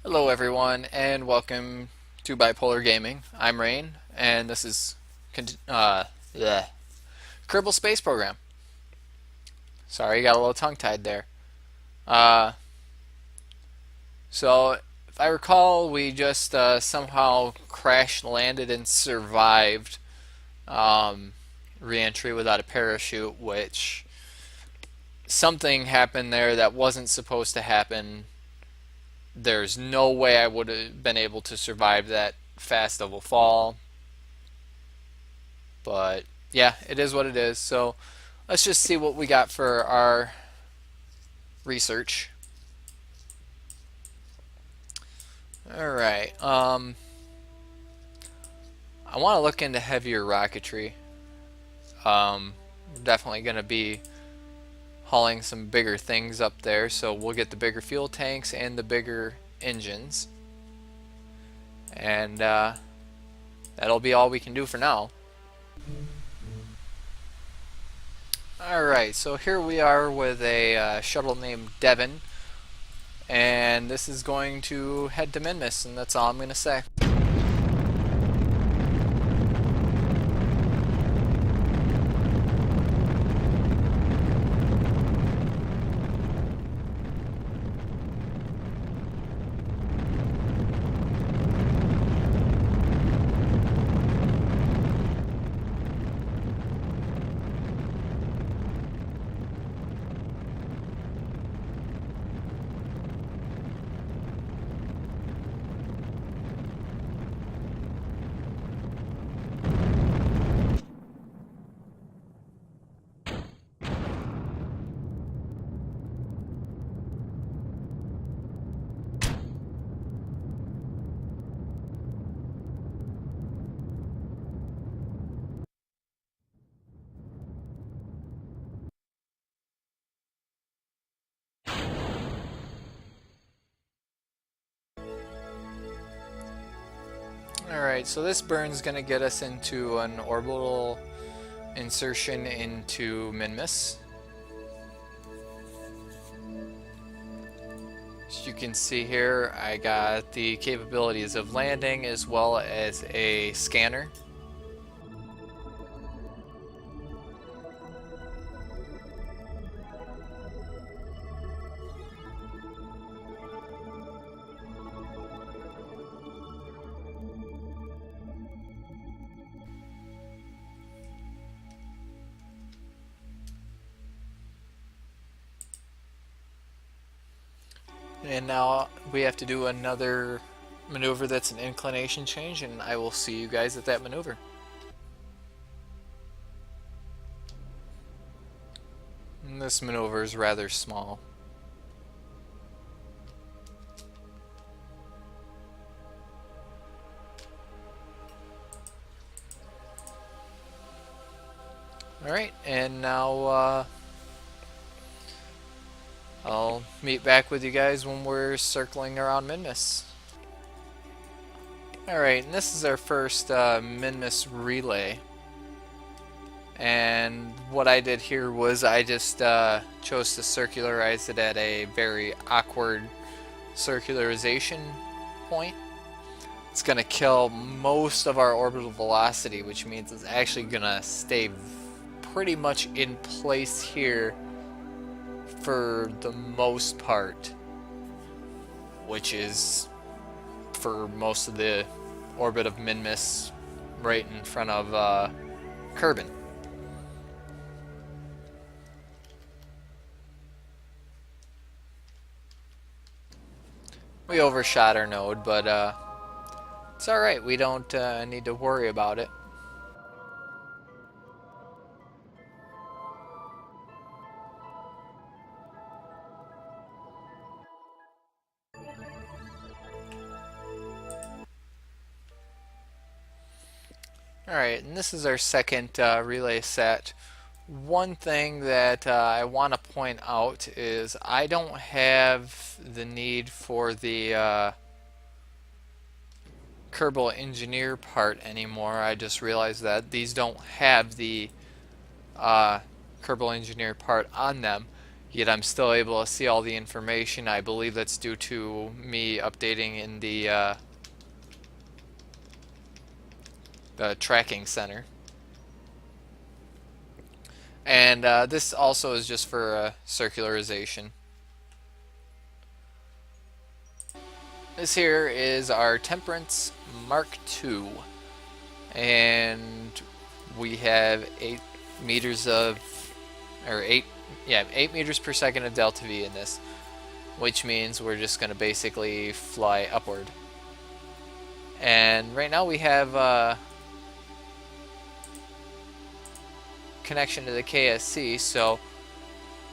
Hello everyone and welcome to Bipolar Gaming. I'm Rain and this is bleh, Kerbal Space Program. Sorry, got a little tongue-tied there. Uh, so if I recall, we just somehow crash landed and survived um, re-entry without a parachute, which something happened there that wasn't supposed to happen. There's no way I would have been able to survive that fast of a fall. But yeah, it is what it is. So let's just see what we got for our research. All right. I want to look into heavier rocketry. We're definitely going to be hauling some bigger things up there, so we'll get the bigger fuel tanks and the bigger engines. And that'll be all we can do for now. Alright, so here we are with a shuttle named Devon, and this is going to head to Minmus, and that's all I'm going to say. Alright, so this burn's going to get us into an orbital insertion into Minmus. As you can see here, I got the capabilities of landing as well as a scanner. And now we have to do another maneuver that's an inclination change, and I will see you guys at that maneuver. And this maneuver is rather small. Alright, and now I'll meet back with you guys when we're circling around Minmus. Alright, and this is our first Minmus relay. And what I did here was I just chose to circularize it at a very awkward circularization point. It's going to kill most of our orbital velocity, which means it's actually going to stay pretty much in place here for the most part, which is for most of the orbit of Minmus right in front of Kerbal. We overshot our node, but it's alright, we don't need to worry about it. Alright, and this is our second relay set. One thing that I want to point out is I don't have the need for the Kerbal engineer part anymore. I just realized that these don't have the Kerbal engineer part on them. yet I'm still able to see all the information. I believe that's due to me updating in the tracking center. And this also is just for circularization. This here is our Temperance Mark II, and we have 8 meters of, or 8 meters per second of delta V in this, which means we're just going to basically fly upward. And right now we have connection to the KSC, so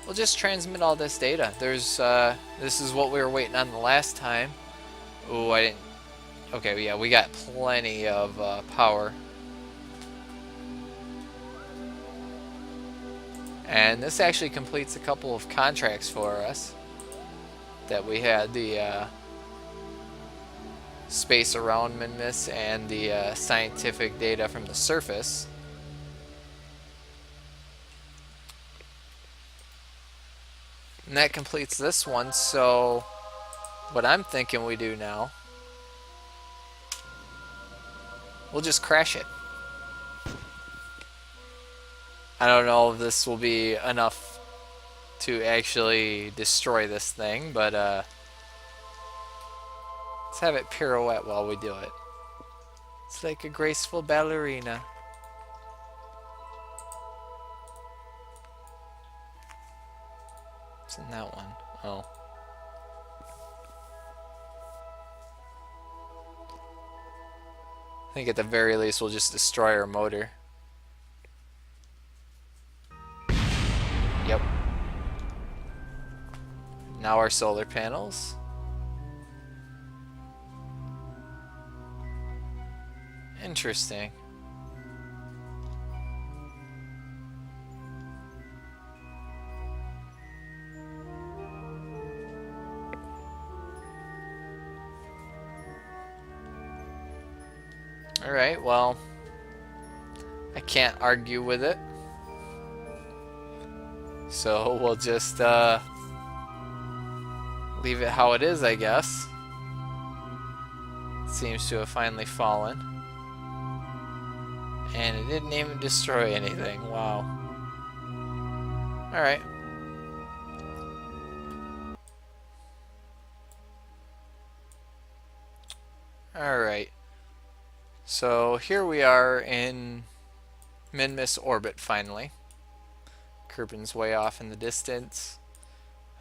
we'll just transmit all this data. This is what we were waiting on the last time. Oh, I didn't. Okay, yeah, we got plenty of power. And this actually completes a couple of contracts for us that we had, the space around Minmus and the scientific data from the surface. And that completes this one, so what I'm thinking we do now, we'll just crash it. I don't know if this will be enough to actually destroy this thing, but let's have it pirouette while we do it. It's like a graceful ballerina. What's in that one? Oh. I think at the very least we'll just destroy our motor. Yep. Now our solar panels. Interesting. Alright, well, I can't argue with it. So we'll just leave it how it is, I guess. Seems to have finally fallen. And it didn't even destroy anything. Wow. Alright. Alright. So here we are in Minmus orbit finally. Kerbin's way off in the distance.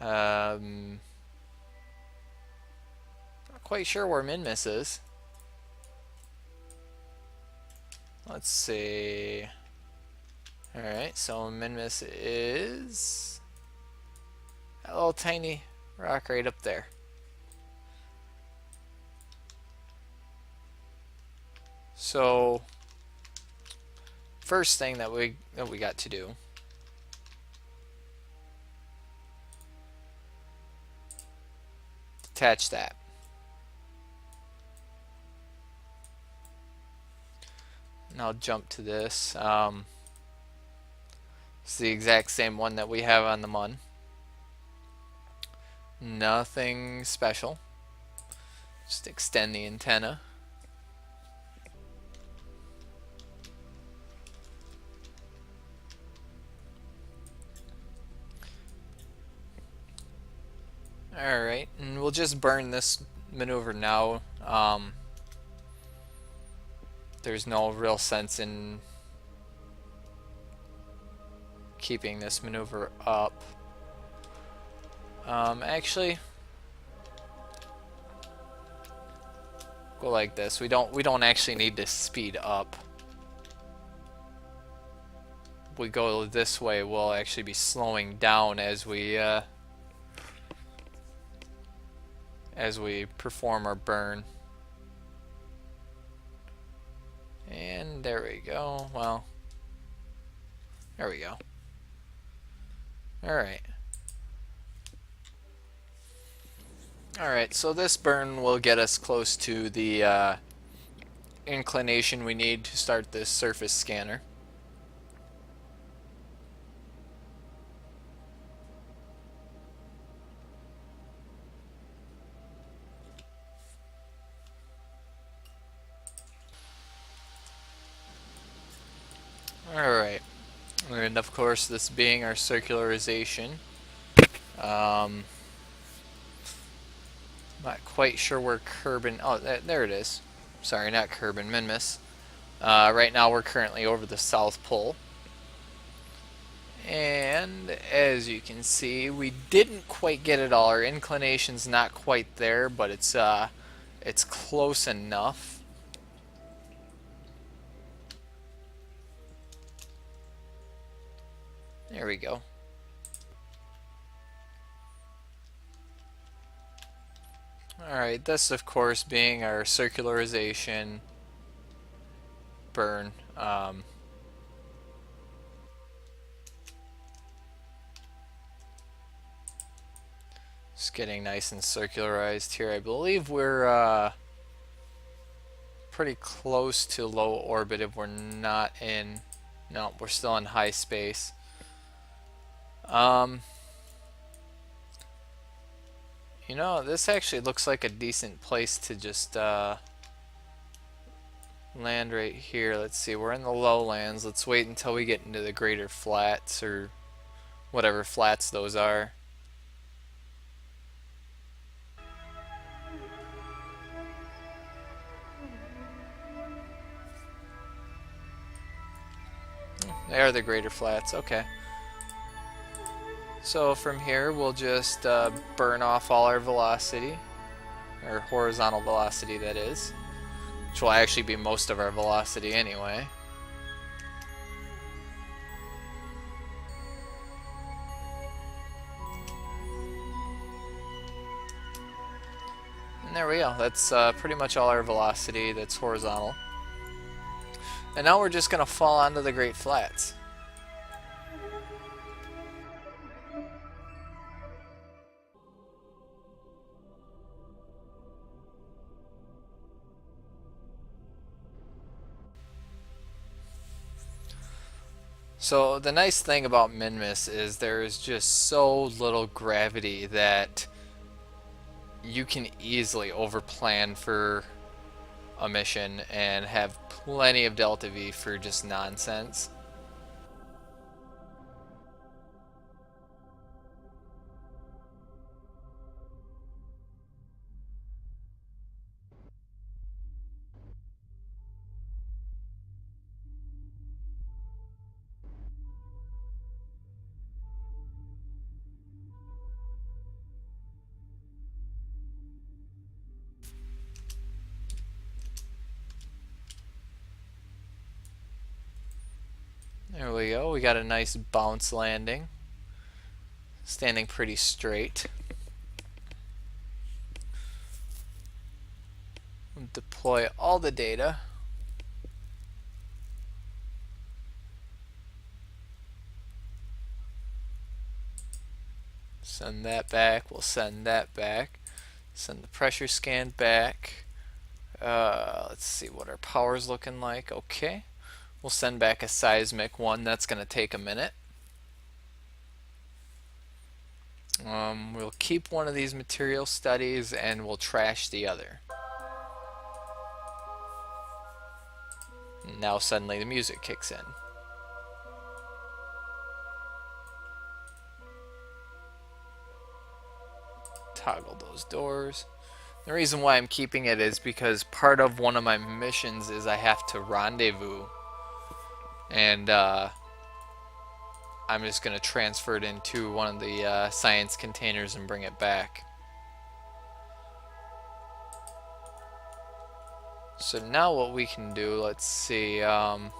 Not quite sure where Minmus is. Let's see. Alright, so Minmus is that little tiny rock right up there. So first thing that we got to do, detach that. And I'll jump to this. It's the exact same one that we have on the Mun. Nothing special. Just extend the antenna. Alright, and we'll just burn this maneuver now. There's no real sense in keeping this maneuver up. Actually, go like this. We don't actually need to speed up. If we go this way, we'll actually be slowing down as we perform our burn. And there we go. Well, there we go. Alright. Alright, so this burn will get us close to the inclination we need to start this surface scanner. and of course this being our circularization. Um, Not quite sure where Kerbal... Oh, there it is. Sorry, not Kerbal, Minmus. Right now we're currently over the South Pole. And as you can see, we didn't quite get it all. Our inclination's not quite there, but it's close enough. There we go. Alright, this of course being our circularization burn. Just getting nice and circularized here. I believe we're pretty close to low orbit if we're not in... No, we're still in high space. You know, this actually looks like a decent place to just land right here. Let's see, we're in the lowlands. Let's wait until we get into the greater flats, or whatever flats those are. They are the greater flats, okay. So from here we'll just burn off all our velocity, or horizontal velocity that is, which will actually be most of our velocity anyway. And there we go, that's pretty much all our velocity that's horizontal. And now we're just going to fall onto the Great Flats. So the nice thing about Minmus is there is just so little gravity that you can easily overplan for a mission and have plenty of delta V for just nonsense. There we go, we got a nice bounce landing, standing pretty straight. Deploy all the data. Send that back, we'll send that back. Send the pressure scan back. Let's see what our power's looking like. Okay. We'll send back a seismic one. That's going to take a minute. We'll keep one of these material studies and we'll trash the other. Now suddenly the music kicks in. Toggle those doors. The reason why I'm keeping it is because part of one of my missions is I have to rendezvous. And I'm just going to transfer it into one of the science containers and bring it back. So now what we can do, let's see, what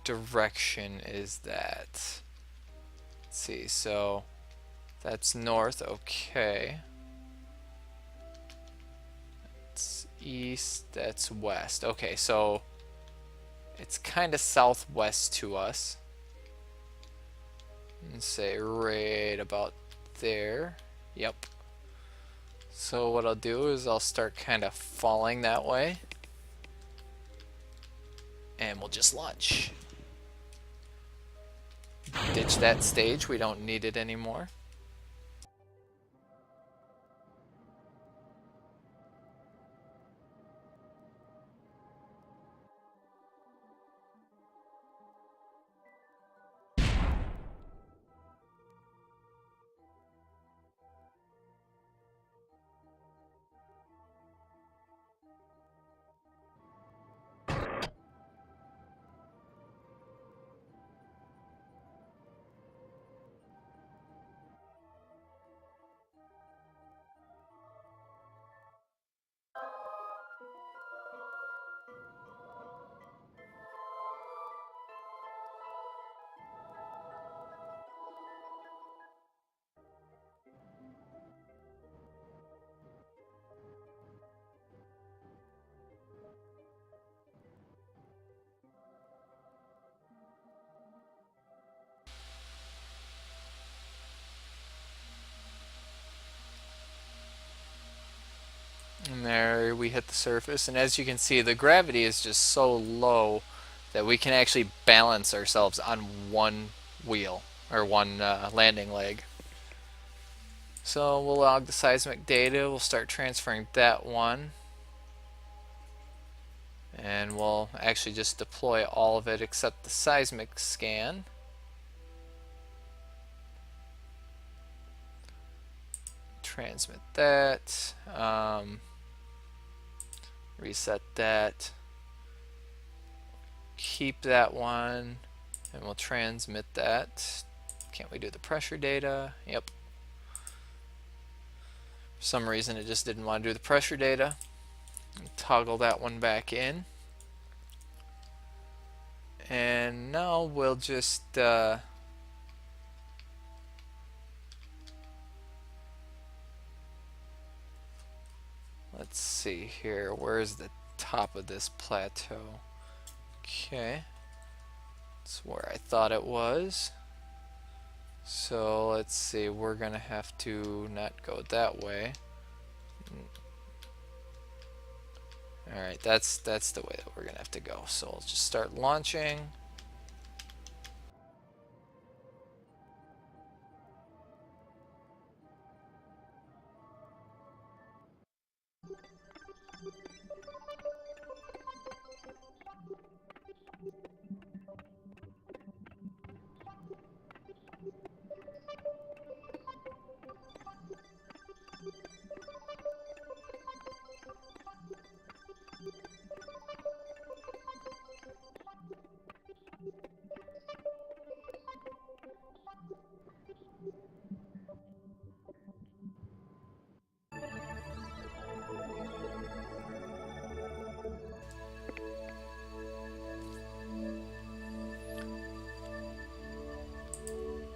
direction is that? Let's see, so that's north, okay. That's east, that's west. Okay, so it's kind of southwest to us. And say right about there. Yep. So what I'll do is I'll start kind of falling that way. And we'll just launch. Ditch that stage, we don't need it anymore. And there we hit the surface, and as you can see, the gravity is just so low that we can actually balance ourselves on one wheel, or one landing leg. So we'll log the seismic data, we'll start transferring that one, and we'll actually just deploy all of it except the seismic scan. Transmit that, reset that, keep that one, and we'll transmit that. Can't we do the pressure data? Yep. For some reason it just didn't want to do the pressure data. Toggle that one back in. And now we'll just let's see here, where's the top of this plateau? Okay, that's where I thought it was. So let's see, we're gonna have to not go that way. Alright, that's the way that we're gonna have to go. So we'll just start launching.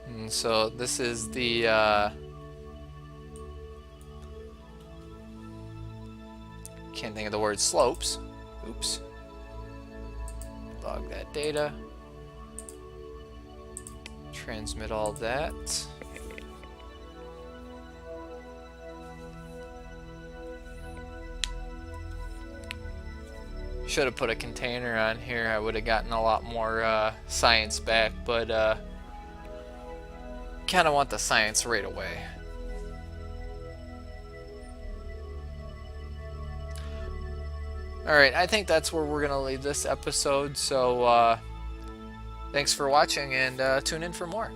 And so this is the can't think of the word slopes. Oops. Log that data. Transmit all that. Should have put a container on here. I would have gotten a lot more science back, but kind of want the science right away. Alright, I think that's where we're going to leave this episode, so thanks for watching, and tune in for more.